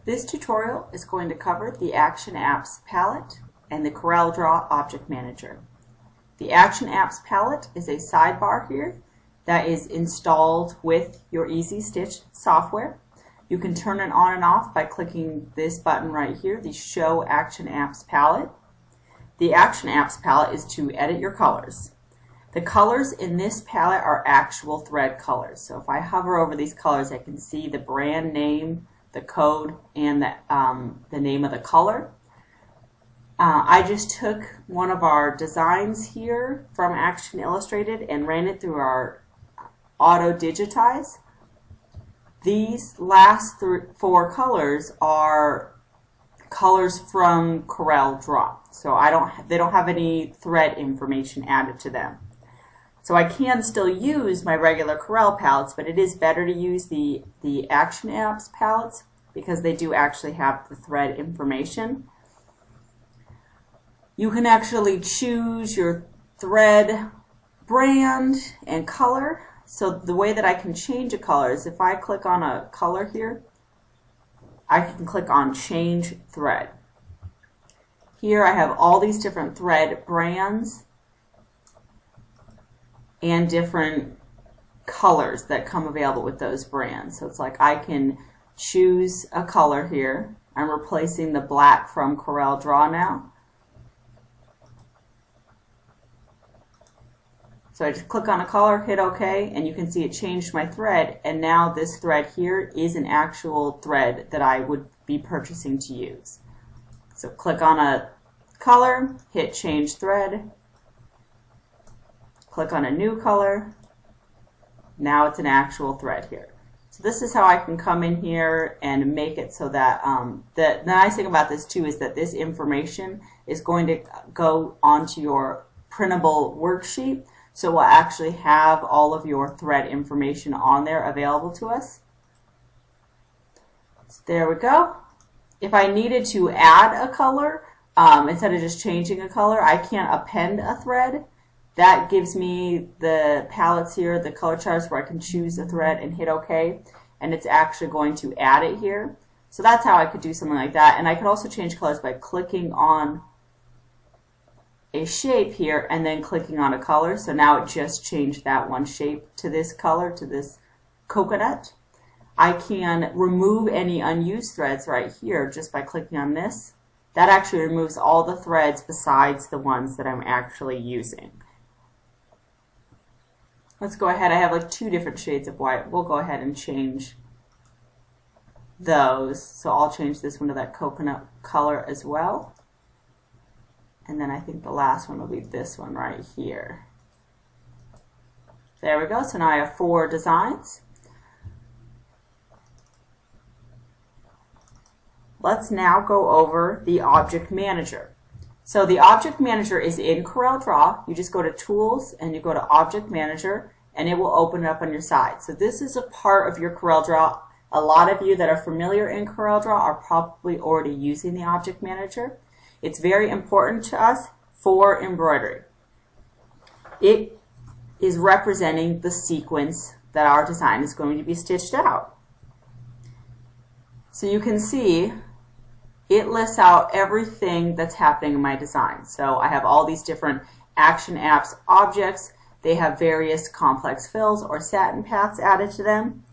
This tutorial is going to cover the Action Apps palette and the CorelDRAW Object Manager. The Action Apps palette is a sidebar here that is installed with your Easy Stitch software. You can turn it on and off by clicking this button right here, the Show Action Apps palette. The Action Apps palette is to edit your colors. The colors in this palette are actual thread colors. So if I hover over these colors, I can see the brand name, the code, and the name of the color. I just took one of our designs here from Action Illustrated and ran it through our Auto Digitize. These last four colors are colors from CorelDRAW. So they don't have any thread information added to them. So I can still use my regular Corel palettes, but it is better to use the Action Apps palettes because they do actually have the thread information. You can actually choose your thread brand and color. So the way that I can change a color is if I click on a color here, I can click on Change Thread. Here I have all these different thread brands and different colors that come available with those brands. So it's like I can choose a color here. I'm replacing the black from CorelDRAW now. So I just click on a color, hit OK, and you can see it changed my thread, and now this thread here is an actual thread that I would be purchasing to use. So click on a color, hit Change Thread, click on a new color. Now it's an actual thread here. So this is how I can come in here and make it so that the nice thing about this too is that this information is going to go onto your printable worksheet. So we'll actually have all of your thread information on there available to us. So there we go. If I needed to add a color, instead of just changing a color, I can append a thread. That gives me the palettes here, the color charts where I can choose a thread and hit OK, and it's actually going to add it here. So that's how I could do something like that. And I could also change colors by clicking on a shape here and then clicking on a color. So now it just changed that one shape to this color, to this coconut. I can remove any unused threads right here just by clicking on this. That actually removes all the threads besides the ones that I'm actually using. Let's go ahead. I have like two different shades of white. We'll go ahead and change those. So I'll change this one to that coconut color as well. And then I think the last one will be this one right here. There we go. So now I have four designs. Let's now go over the Object Manager. So the Object Manager is in CorelDRAW. You just go to Tools and you go to Object Manager and it will open it up on your side. So this is a part of your CorelDRAW. A lot of you that are familiar in CorelDRAW are probably already using the Object Manager. It's very important to us for embroidery. It is representing the sequence that our design is going to be stitched out. So you can see it lists out everything that's happening in my design. So I have all these different Action Apps objects. They have various complex fills or satin paths added to them.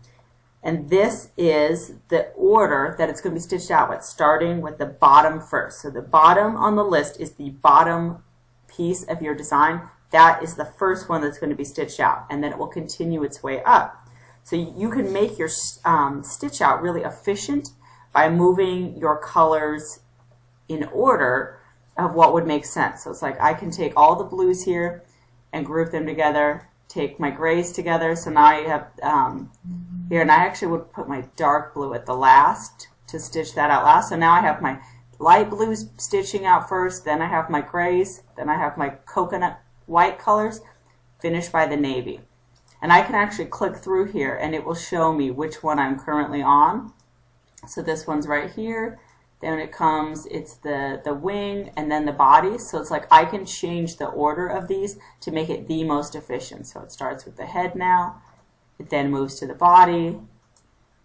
And this is the order that it's going to be stitched out with, starting with the bottom first. So the bottom on the list is the bottom piece of your design. That is the first one that's going to be stitched out, and then it will continue its way up. So you can make your stitch out really efficient by moving your colors in order of what would make sense. So it's like I can take all the blues here and group them together, take my grays together. So now I have here, and I actually would put my dark blue at the last to stitch that out last. So now I have my light blues stitching out first, then I have my grays, then I have my coconut white colors, finished by the navy. And I can actually click through here and it will show me which one I'm currently on. So this one's right here. Then when it comes, it's the wing and then the body. So it's like I can change the order of these to make it the most efficient. So it starts with the head now. It then moves to the body,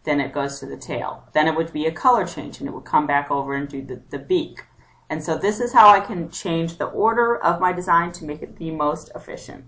then it goes to the tail. Then it would be a color change, and it would come back over and do the beak. And so this is how I can change the order of my design to make it the most efficient.